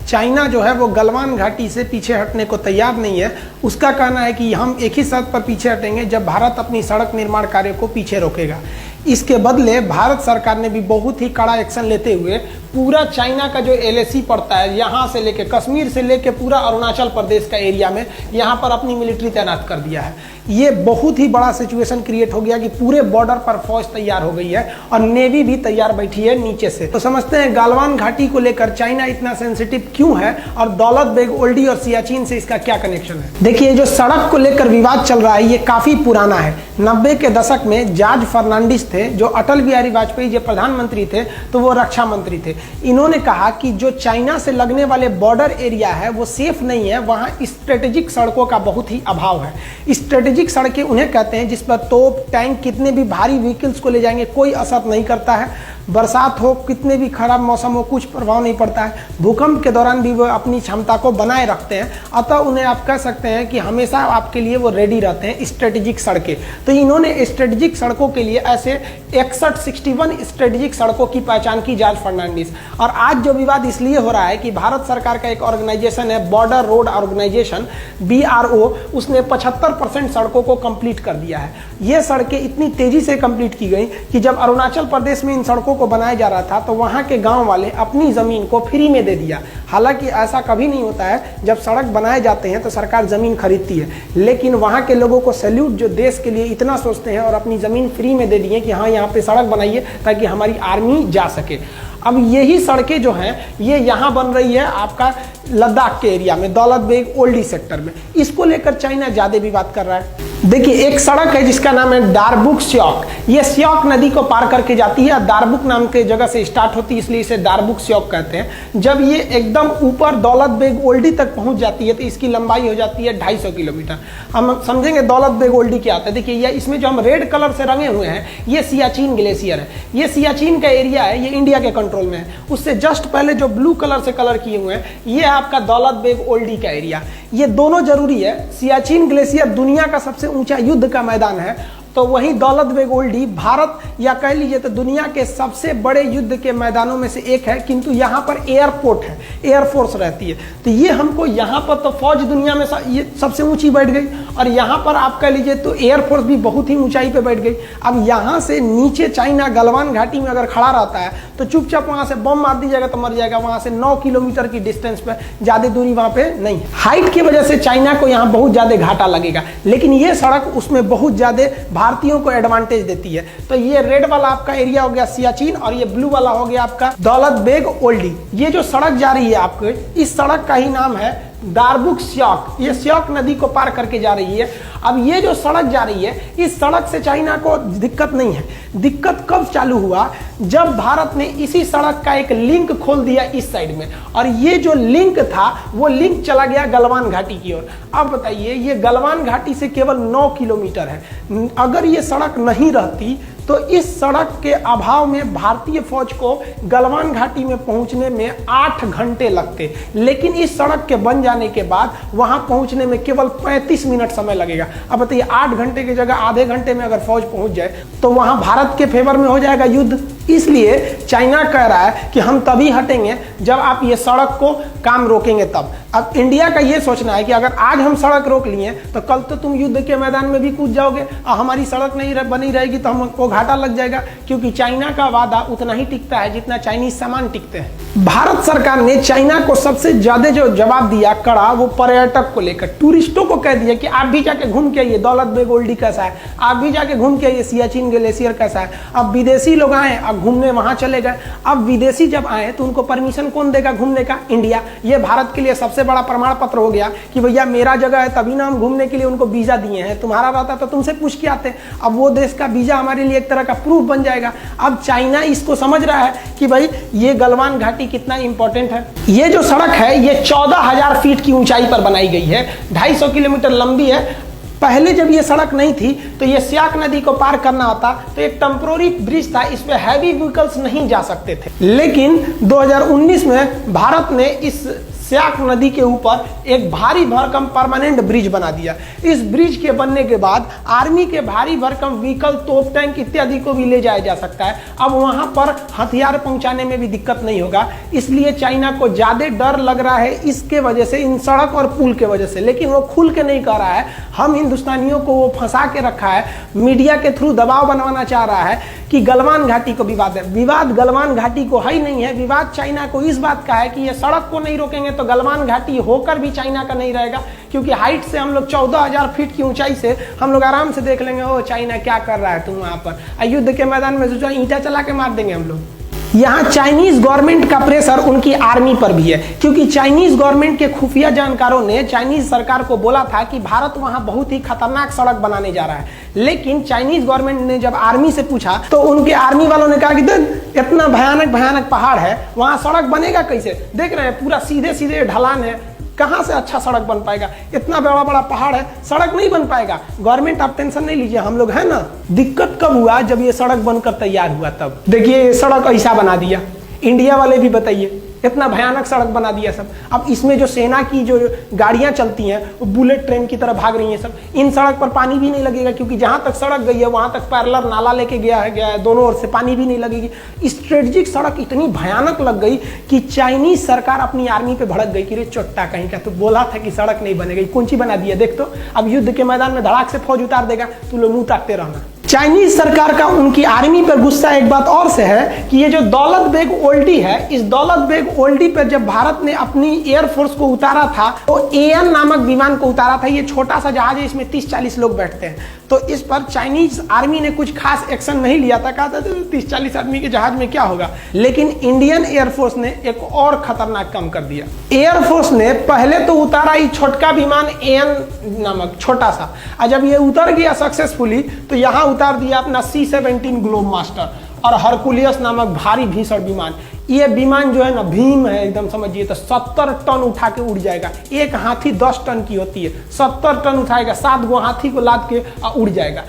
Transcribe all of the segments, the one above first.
China जो है वो गलवान घाटी से पीछे हटने को तैयार नहीं है। उसका कहना है कि हम एक ही शर्त पर पीछे हटेंगे जब भारत अपनी सड़क निर्माण कार्य को पीछे रोकेगा। इसके बदले भारत सरकार ने भी बहुत ही कड़ा एक्शन लेते हुए पूरा चाइना का जो LAC पड़ता है, यहाँ से लेके कश्मीर से लेके पूरा अरुणाचल प्रदेश का एरिया में यहाँ पर अपनी मिलिट्री तैनात कर दिया है। ये बहुत ही बड़ा सिचुएशन क्रिएट हो गया कि पूरे बॉर्डर पर फौज तैयार हो गई है और नेवी भी तैयार बैठी है नीचे से। तो समझते हैं गलवान घाटी को लेकर चाइना इतना सेंसिटिव क्यों है और दौलत बेग ओल्डी और सियाचिन से इसका क्या कनेक्शन है। देखिए, जो सड़क को लेकर विवाद चल रहा है ये काफी पुराना है। 90 के दशक में जॉर्ज फर्नांडिस थे, जो अटल बिहारी वाजपेयी जो प्रधानमंत्री थे तो वो रक्षा मंत्री थे। इन्होंने कहा कि जो चाइना से लगने वाले बॉर्डर एरिया है वो सेफ नहीं है, वहां स्ट्रेटेजिक सड़कों का बहुत ही अभाव है। स्ट्रेटेजिक सड़कें उन्हें कहते हैं जिस पर तोप, टैंक, कितने भी भारी व्हीकल्स को ले जाएंगे कोई असर नहीं करता है। बरसात हो, कितने भी खराब मौसम हो, कुछ प्रभाव नहीं पड़ता है। भूकंप के दौरान भी वो अपनी क्षमता को बनाए रखते हैं, अतः उन्हें आप कह सकते हैं कि हमेशा आपके लिए वो रेडी रहते हैं स्ट्रेटेजिक सड़कें। तो इन्होंने स्ट्रेटेजिक सड़कों के लिए ऐसे 61 स्ट्रेटेजिक सड़कों की पहचान की जॉर्ज फर्नांडिस। और आज जो विवाद इसलिए हो रहा है कि भारत सरकार का एक ऑर्गेनाइजेशन है बॉर्डर रोड ऑर्गेनाइजेशन BRO, उसने 75% सड़कों को कंप्लीट कर दिया है। ये सड़कें इतनी तेजी से कंप्लीट की गई कि जब अरुणाचल प्रदेश में इन सड़कों को बनाया जा रहा था तो वहां के गांव वाले अपनी जमीन को फ्री में दे दिया। हालांकि ऐसा कभी नहीं होता है, जब सड़क बनाए जाते हैं तो सरकार जमीन खरीदती है, लेकिन वहां के लोगों को सैल्यूट जो देश के लिए इतना सोचते हैं और अपनी जमीन फ्री में दे दिए कि हाँ यहाँ पे सड़क बनाइए ताकि हमारी आर्मी जा सके। अब यही सड़कें जो हैं ये यहाँ बन रही है आपका लद्दाख के एरिया में, दौलत बेग ओल्डी सेक्टर में। इसको लेकर चाइना ज्यादा विवाद कर रहा है। देखिए, एक सड़क है जिसका नाम है दारबुक स्योक। ये स्योक नदी को पार करके जाती है, दारबुक नाम के जगह से स्टार्ट होती है, इसलिए इसे दारबुक स्योक कहते हैं। जब ये एकदम ऊपर दौलत बेग ओल्डी तक पहुंच जाती है तो इसकी लंबाई हो जाती है 250 किलोमीटर। हम समझेंगे दौलत बेग ओल्डी क्या होता है। देखिए, ये इसमें जो हम रेड कलर से रंगे हुए हैं ये सियाचिन ग्लेशियर है। ये सियाचिन का एरिया है, ये इंडिया के कंट्रोल में है। उससे जस्ट पहले जो ब्लू कलर से कलर किए हुए हैं ये आपका दौलत बेग ओल्डी का एरिया। ये दोनों जरूरी है। सियाचिन ग्लेशियर दुनिया का सबसे ऊंचा युद्ध का मैदान है, तो वहीं दौलत बेग ओल्डी भारत या कह लीजिए तो दुनिया के सबसे बड़े युद्ध के मैदानों में से एक है। किंतु यहाँ पर एयरपोर्ट है, एयरफोर्स रहती है, तो ये हमको यहाँ पर तो फौज दुनिया में ये सबसे ऊंची बैठ गई और यहाँ पर आप कह लीजिए तो एयरफोर्स भी बहुत ही ऊंचाई पे बैठ गई। अब यहाँ से नीचे चाइना गलवान घाटी में अगर खड़ा रहता है तो चुपचाप वहाँ से बम मार दीजिएगा तो मर जाएगा। वहाँ से 9 किलोमीटर की डिस्टेंस पे, ज्यादा दूरी वहाँ पे नहीं। हाइट की वजह से चाइना को यहाँ बहुत ज्यादा घाटा लगेगा, लेकिन ये सड़क उसमें बहुत ज्यादा भारतीयों को एडवांटेज देती है। तो ये रेड वाला आपका एरिया हो गया सियाचिन और ये ब्लू वाला हो गया आपका दौलत बेग ओल्डी। ये जो सड़क जा रही है आपको, इस सड़क का ही नाम है दारबुक स्योक। ये स्योक नदी को पार करके जा रही है। अब ये जो सड़क जा रही है इस सड़क से चाइना को दिक्कत नहीं है। दिक्कत कब चालू हुआ, जब भारत ने इसी सड़क का एक लिंक खोल दिया इस साइड में, और ये जो लिंक था वो लिंक चला गया गलवान घाटी की ओर। अब बताइए, ये गलवान घाटी से केवल 9 किलोमीटर है। अगर ये सड़क नहीं रहती तो इस सड़क के अभाव में भारतीय फौज को गलवान घाटी में पहुंचने में 8 घंटे लगते, लेकिन इस सड़क के बन जाने के बाद वहां पहुंचने में केवल 35 मिनट समय लगेगा। अब बताइए, 8 घंटे की जगह आधे घंटे में अगर फौज पहुंच जाए तो वहां भारत के फेवर में हो जाएगा युद्ध। इसलिए चाइना कह रहा है कि हम तभी हटेंगे जब आप ये सड़क को काम रोकेंगे तब। अब इंडिया का ये सोचना है कि अगर आज हम सड़क रोक लिए तो कल तो तुम युद्ध के मैदान में भी कूद जाओगे और हमारी सड़क नहीं बनी रहेगी तो हमको घाटा लग जाएगा, क्योंकि चाइना का वादा उतना ही टिकता है जितना चाइनीज सामान टिकते हैं। भारत सरकार ने चाइना को सबसे ज्यादा जो जवाब दिया कड़ा, वो पर्यटक को लेकर, टूरिस्टों को कह दिया कि आप भी जाके घूम के आइए दौलत बेग ओल्डी कैसा है, आप भी जाके घूम के आइए सियाचिन ग्लेशियर कैसा है। अब विदेशी लोग आए, अब घूमने वहां चले गए। अब विदेशी जब आए तो उनको परमिशन कौन देगा घूमने का? इंडिया। ये भारत के लिए सबसे बड़ा प्रमाण पत्र हो गया कि भैया मेरा जगह है, तभी ना हम घूमने के लिए उनको वीजा दिए हैं। तुम्हारा रहता तो तुमसे पूछ के आते। अब वो देश का वीजा हमारे लिए एक तरह का प्रूफ बन जाएगा। अब चाइना इसको समझ रहा है कि भाई ये गलवान घाटी कितना इंपॉर्टेंट है। ये जो सड़क है ये 14,000 फीट की ऊंचाई पर बनाई गई है, 250 किलोमीटर लंबी है। पहले जब ये सड़क नहीं थी तो ये स्याक नदी को पार करना होता तो एक टेम्पोररी ब्रिज था, इस पे हैवी व्हीकल्स नहीं जा सकते थे। लेकिन 2019 में भारत ने इस स्याक नदी के ऊपर एक भारी भरकम परमानेंट ब्रिज बना दिया। इस ब्रिज के बनने के बाद आर्मी के भारी भरकम व्हीकल, तोप टैंक इत्यादि को भी ले जाया जा सकता है। अब वहां पर हथियार पहुंचाने में भी दिक्कत नहीं होगा, इसलिए चाइना को ज्यादा डर लग रहा है इसके वजह से, इन सड़क और पुल के वजह से। लेकिन वो खुल के नहीं कह रहा है, हम हिंदुस्तानियों को वो फंसा के रखा है, मीडिया के थ्रू दबाव बनवाना चाह रहा है कि गलवान घाटी को विवाद है। विवाद गलवान घाटी को है ही नहीं है, विवाद चाइना को इस बात का है कि ये सड़क को नहीं रोकेंगे तो गलवान घाटी होकर भी चाइना का नहीं रहेगा, क्योंकि हाइट से हम लोग 14,000 फीट की ऊंचाई से हम लोग आराम से देख लेंगे ओ चाइना क्या कर रहा है तुम वहां पर। युद्ध के मैदान में सोचा ईंटा चला के मार देंगे हम लोग। यहाँ चाइनीज गवर्नमेंट का प्रेशर उनकी आर्मी पर भी है, क्योंकि चाइनीज गवर्नमेंट के खुफिया जानकारों ने चाइनीज सरकार को बोला था कि भारत वहां बहुत ही खतरनाक सड़क बनाने जा रहा है। लेकिन चाइनीज गवर्नमेंट ने जब आर्मी से पूछा तो उनके आर्मी वालों ने कहा कि इतना भयानक भयानक पहाड़ है, वहां सड़क बनेगा कैसे? देख रहे हैं पूरा सीधे सीधे ढलान है, कहां से अच्छा सड़क बन पाएगा? इतना बड़ा बड़ा पहाड़ है, सड़क नहीं बन पाएगा। गवर्नमेंट आप टेंशन नहीं लीजिए, हम लोग है ना। दिक्कत कब हुआ? जब ये सड़क बनकर तैयार हुआ तब। देखिए ये सड़क ऐसा बना दिया, इंडिया वाले भी बताइए इतना भयानक सड़क बना दिया सब। अब इसमें जो सेना की जो गाड़ियां चलती हैं वो बुलेट ट्रेन की तरह भाग रही हैं सब। इन सड़क पर पानी भी नहीं लगेगा, क्योंकि जहां तक सड़क गई है वहां तक पैरेलल नाला लेके गया है, दोनों ओर से पानी भी नहीं लगेगी। स्ट्रेटेजिक सड़क इतनी भयानक लग गई कि चाइनीज सरकार अपनी आर्मी पे भड़क गई कि रे चोट्टा कहीं का, तो बोला था कि सड़क नहीं बनेगी, कौन सी बना दिया देख तो। अब युद्ध के मैदान में धड़ाक से फौज उतार देगा, तू लोग मुंह ताकते रहना। चाइनीज सरकार का उनकी आर्मी पर गुस्सा एक बात और से है कि ये जो दौलत बेग ओल्डी है, इस दौलत बेग ओल्डी पर जब भारत ने अपनी एयरफोर्स को उतारा था तो एएन नामक विमान को उतारा था। ये छोटा सा जहाज है, इसमें 30-40 लोग बैठते हैं। तो इस पर चाइनीज आर्मी ने कुछ खास एक्शन नहीं लिया था, कहा था 30-40 आदमी के जहाज में क्या होगा। लेकिन इंडियन एयरफोर्स ने एक और खतरनाक काम कर दिया। एयरफोर्स ने पहले तो उतारा ही छोटका विमान एएन नामक छोटा सा, और जब ये उतर गया सक्सेसफुली तो यहाँ उतार दिया अपना C-17 ग्लोब मास्टर और हरकुलियस नामक भारी भीषण विमान। ये विमान जो है ना भीम है एकदम, समझिए तो 70 टन उठा के उड़ जाएगा। एक हाथी 10 टन की होती है, 70 टन उठाएगा, 7 गो हाथी को लाद के उड़ जाएगा।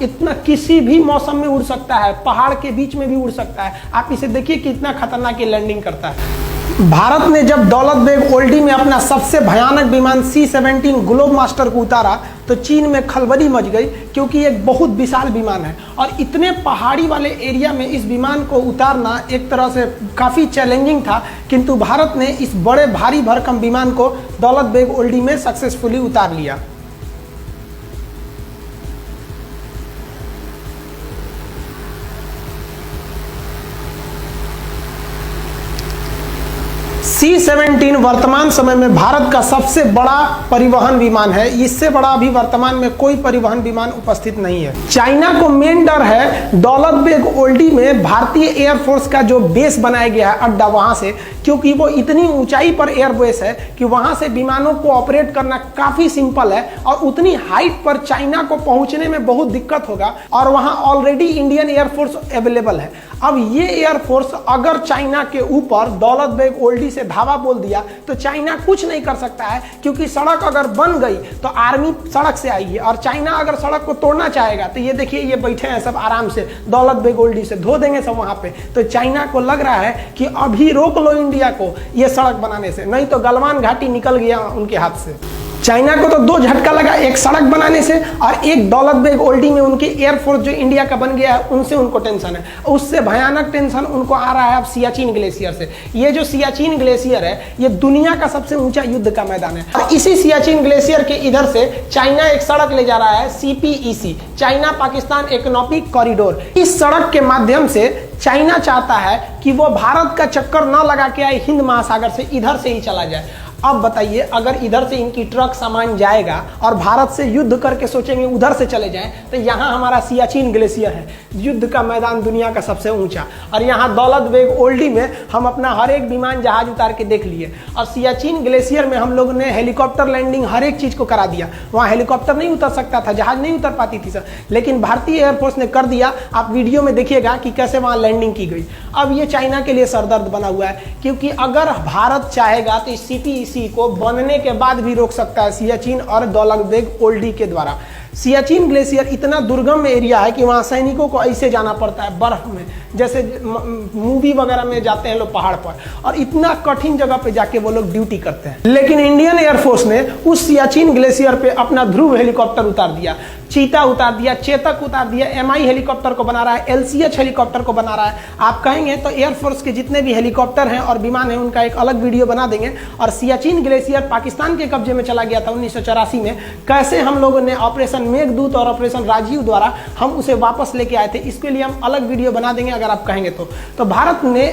इतना किसी भी मौसम में उड़ सकता है, पहाड़ के बीच में भी उड़ सकता है। आप इसे देखिए कितना खतरनाक ये लैंडिंग करता है। भारत ने जब दौलत बेग ओल्डी में अपना सबसे भयानक विमान C-17 ग्लोब मास्टर को उतारा तो चीन में खलबली मच गई, क्योंकि एक बहुत विशाल विमान है और इतने पहाड़ी वाले एरिया में इस विमान को उतारना एक तरह से काफ़ी चैलेंजिंग था। किंतु भारत ने इस बड़े भारी भरकम विमान को दौलत बेग ओल्डी में सक्सेसफुली उतार लिया। C-17 वर्तमान समय में भारत का सबसे बड़ा परिवहन विमान है। इससे बड़ा अभी वर्तमान में कोई परिवहन विमान उपस्थित नहीं है। चाइना को मेन डर है दौलत बेग ओल्डी में भारतीय एयरफोर्स का जो बेस बनाया गया है अड्डा, वहां से, क्योंकि वो इतनी ऊंचाई पर एयरबेस है कि वहां से विमानों को ऑपरेट करना काफी सिंपल है और उतनी हाइट पर चाइना को पहुंचने में बहुत दिक्कत होगा। और वहां ऑलरेडी इंडियन एयरफोर्स अवेलेबल है। अब ये एयरफोर्स अगर चाइना के ऊपर दौलत बेग ओल्डी से धावा बोल दिया तो चाइना कुछ नहीं कर सकता है, क्योंकि सड़क अगर बन गई तो आर्मी सड़क से आएगी और चाइना अगर सड़क को तोड़ना चाहेगा तो ये देखिए ये बैठे हैं सब आराम से, दौलत बेग ओल्डी से धो देंगे सब वहां पे। तो चाइना को लग रहा है कि अभी रोक लो इंडिया को ये सड़क बनाने से, नहीं तो गलवान घाटी निकल गया उनके हाथ से। चाइना को तो 2 झटका लगा, एक सड़क बनाने से और एक दौलत बेग ओल्डी में उनकी एयरफोर्स जो इंडिया का बन गया है उनसे उनको टेंशन है। उससे भयानक टेंशन उनको आ रहा है अब सियाचिन ग्लेशियर से। ये जो सियाचिन ग्लेशियर है ये दुनिया का सबसे ऊंचा युद्ध का मैदान है और इसी सियाचिन ग्लेशियर के इधर से चाइना एक सड़क ले जा रहा है CPEC, China Pakistan economic corridor. इस सड़क के माध्यम से चाइना चाहता है कि वो भारत का चक्कर न लगा के आए हिंद महासागर से, इधर से ही चला जाए। अब बताइए अगर इधर से इनकी ट्रक सामान जाएगा और भारत से युद्ध करके सोचेंगे उधर से चले जाएं, तो यहाँ हमारा सियाचिन ग्लेशियर है, युद्ध का मैदान दुनिया का सबसे ऊंचा, और यहाँ दौलत बेग ओल्डी में हम अपना हर एक विमान जहाज उतार के देख लिए। और सियाचिन ग्लेशियर में हम लोग ने हेलीकॉप्टर लैंडिंग हर एक चीज को करा दिया। वहाँ हेलीकॉप्टर नहीं उतर सकता था, जहाज नहीं उतर पाती थी सर, लेकिन भारतीय एयरफोर्स ने कर दिया। आप वीडियो में देखिएगा कि कैसे वहाँ लैंडिंग की गई। अब ये चाइना के लिए सरदर्द बना हुआ है, क्योंकि अगर भारत चाहेगा तो इस CPEC को बनने के बाद भी रोक सकता है सियाचिन और दौलत बेग ओल्डी के द्वारा। सियाचिन ग्लेशियर इतना दुर्गम एरिया है कि वहां सैनिकों को ऐसे जाना पड़ता है बर्फ में, जैसे मूवी वगैरह में जाते हैं लोग पहाड़ पर, और इतना कठिन जगह पे जाके वो लोग ड्यूटी करते हैं। लेकिन इंडियन एयरफोर्स ने उस सियाचिन ग्लेशियर पे अपना ध्रुव हेलीकॉप्टर उतार दिया, चीता उतार दिया, चेतक उतार दिया, MI हेलीकॉप्टर को बना रहा है, LCH हेलीकॉप्टर को बना रहा है। आप कहेंगे तो एयरफोर्स के जितने भी हेलीकॉप्टर हैं और विमान हैं उनका एक अलग वीडियो बना देंगे। और सियाचिन ग्लेशियर पाकिस्तान के कब्जे में चला गया था 1984 में, कैसे हम लोगों ने ऑपरेशन मेघदूत और ऑपरेशन राजीव द्वारा हम उसे वापस लेके आए थे, इसके लिए हम अलग वीडियो बना देंगे अगर आप कहेंगे तो भारत ने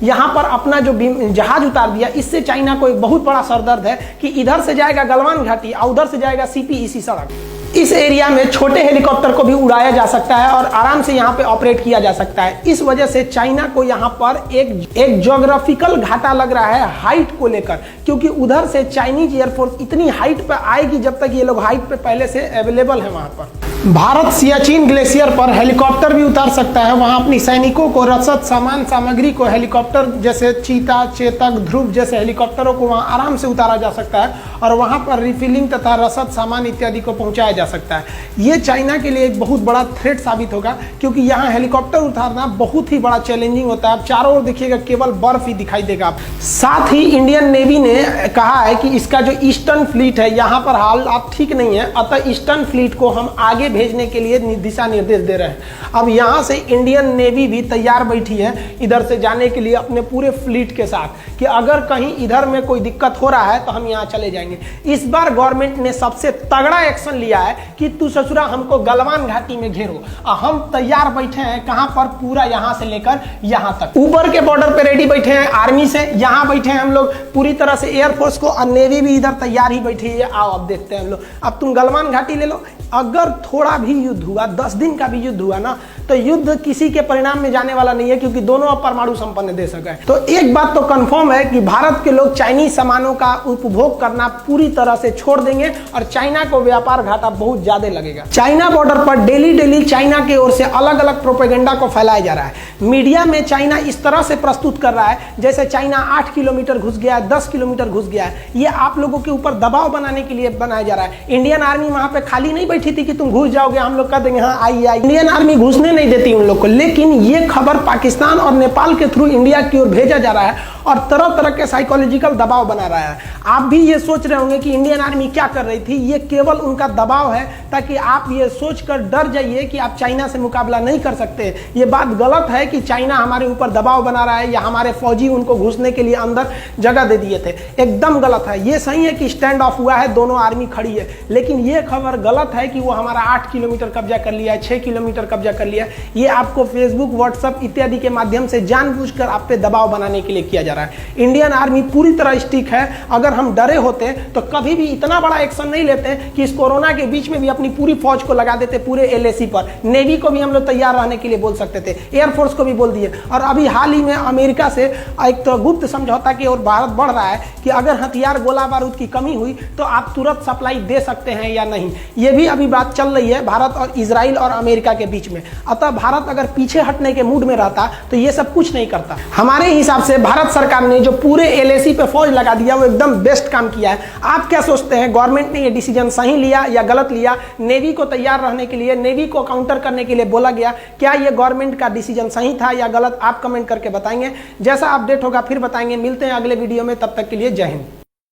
यहाँ पर अपना जो जहाज उतार दिया, इससे चाइना को एक बहुत बड़ा सरदर्द है कि इधर से जाएगा गलवान घाटी और उधर से जाएगा CPEC सड़क। इस एरिया में छोटे हेलीकॉप्टर को भी उड़ाया जा सकता है और आराम से यहाँ पे ऑपरेट किया जा सकता है। इस वजह से चाइना को यहाँ पर एक ज्योग्राफिकल घाटा लग रहा है हाइट को लेकर, क्योंकि उधर से चाइनीज एयरफोर्स इतनी हाइट पे आएगी जब तक ये लोग हाइट पे पहले से अवेलेबल है वहां पर। भारत सियाचिन ग्लेशियर पर हेलीकॉप्टर भी उतार सकता है, वहां अपनी सैनिकों को, रसद, सामान सामग्री को हेलीकॉप्टर जैसे चीता, चेतक, ध्रुव जैसे हेलीकॉप्टरों को वहां आराम से उतारा जा सकता है और वहां पर रिफिलिंग तथा रसद सामान इत्यादि को पहुंचाया जा सकता है। ये चाइना के लिए एक बहुत बड़ा थ्रेट साबित होगा, क्योंकि यहाँ हेलीकॉप्टर उतारना बहुत ही बड़ा चैलेंजिंग होता है। आप चारों ओर देखिएगा केवल बर्फ ही दिखाई देगा। साथ ही इंडियन नेवी ने कहा है कि इसका जो ईस्टर्न फ्लीट है यहाँ पर हालात ठीक नहीं है, अतः ईस्टर्न फ्लीट को हम आगे भेजने के लिए दिशा निर्देश दे रहे हैं। अब यहाँ से इंडियन नेवी भी तैयार बैठी है इधर से जाने के लिए अपने पूरे फ्लीट के साथ, कि अगर कहीं इधर में कोई दिक्कत हो रहा है तो हम यहाँ चले जाएंगे। इस बार गवर्नमेंट ने सबसे तगड़ा एक्शन लिया है कि तू ससुरा हमको गलवान घाटी में घेरो, हम तैयार बैठे हैं। कहां पर? पूरा यहां से लेकर यहां तक, ऊपर के बॉर्डर पे रेडी बैठे हैं आर्मी से, यहां बैठे हैं हम लोग पूरी तरह से एयरफोर्स को, और नेवी भी इधर तैयार ही बैठी है। आओ अब देखते हैं हम लोग, अब तुम गलवान घाटी ले लो। अगर थोड़ा भी युद्ध हुआ, 10 दिन का भी युद्ध हुआ ना, तो युद्ध किसी के परिणाम में जाने वाला नहीं है, क्योंकि दोनों अब परमाणु संपन्न देश है। तो एक बात तो कंफर्म है कि भारत के लोग चाइनीज सामानों का उपभोग करना पूरी तरह से छोड़ देंगे और चाइना को व्यापार घाटा बहुत ज्यादा लगेगा। चाइना बॉर्डर पर डेली चाइना की ओर से अलग अलग प्रोपेगेंडा को फैलाया जा रहा है। मीडिया में चाइना इस तरह से प्रस्तुत कर रहा है जैसे चाइना 8 किलोमीटर घुस गया है, 10 किलोमीटर घुस गया है। ये आप लोगों के ऊपर दबाव बनाने के लिए बनाया जा रहा है। इंडियन आर्मी वहां पे खाली नहीं बैठी थी कि तुम घुस जाओगे, हम लोग कह देंगे हाँ आइए। इंडियन आर्मी घुसने नहीं देती उन लोग को, लेकिन ये खबर पाकिस्तान और नेपाल के थ्रू इंडिया की ओर भेजा जा रहा है और तरह तरह के साइकोलॉजिकल दबाव बना रहा है। आप भी ये सोच रहे होंगे कि इंडियन आर्मी क्या कर रही थी, ये केवल उनका दबाव है ताकि आप ये सोचकर डर जाइए कि आप चाइना से मुकाबला नहीं कर सकते। ये बात गलत है कि चाइना हमारे ऊपर दबाव बना रहा है या हमारे फौजी उनको घुसने के लिए अंदर जगह दे दिए थे, एकदम गलत है। ये सही है कि स्टैंड ऑफ हुआ है, दोनों आर्मी खड़ी है, लेकिन ये खबर गलत है कि वो हमारा 8 किलोमीटर कब्जा कर लिया है, 6 किलोमीटर कब्जा कर लिया है। ये आपको फेसबुक, व्हाट्सएप इत्यादि के माध्यम से जानबूझकर आप पे दबाव बनाने के लिए किया जा रहा है। इंडियन आर्मी पूरी तरह स्टिक है। अगर हम डरे होते तो कभी भी इतना बड़ा एक्शन नहीं लेते कि इस कोरोना के बीच में भी अपनी पूरी फौज को लगा देते पूरे LAC पर। नेवी को भी हम लोग तैयार रहने के लिए बोल सकते थे, एयरफोर्स को भी बोल दिए। और अभी हाल ही में अमेरिका से एक तो गुप्त समझौता की ओर भारत बढ़ रहा है कि अगर हथियार, गोला बारूद की कमी हुई तो आप तुरंत सप्लाई दे सकते हैं या नहीं। ये भी अभी बात चल रही है भारत और इजराइल और अमेरिका के बीच में। अतः भारत अगर पीछे हटने के मूड में रहता तो ये सब कुछ नहीं करता। हमारे हिसाब से भारत सरकार ने जो पूरे LAC पे फौज लगा दिया वो एकदम बेस्ट काम किया है। आप क्या सोचते हैं, गवर्नमेंट ने ये डिसीजन सही लिया या गलत लिया? नेवी को तैयार रहने के लिए, नेवी को काउंटर करने के लिए बोला गया, क्या ये गवर्नमेंट का डिसीजन सही था या गलत? आप कमेंट करके बताएंगे। जैसा अपडेट होगा फिर बताएंगे। मिलते हैं अगले वीडियो में, तब तक के लिए जय हिंद।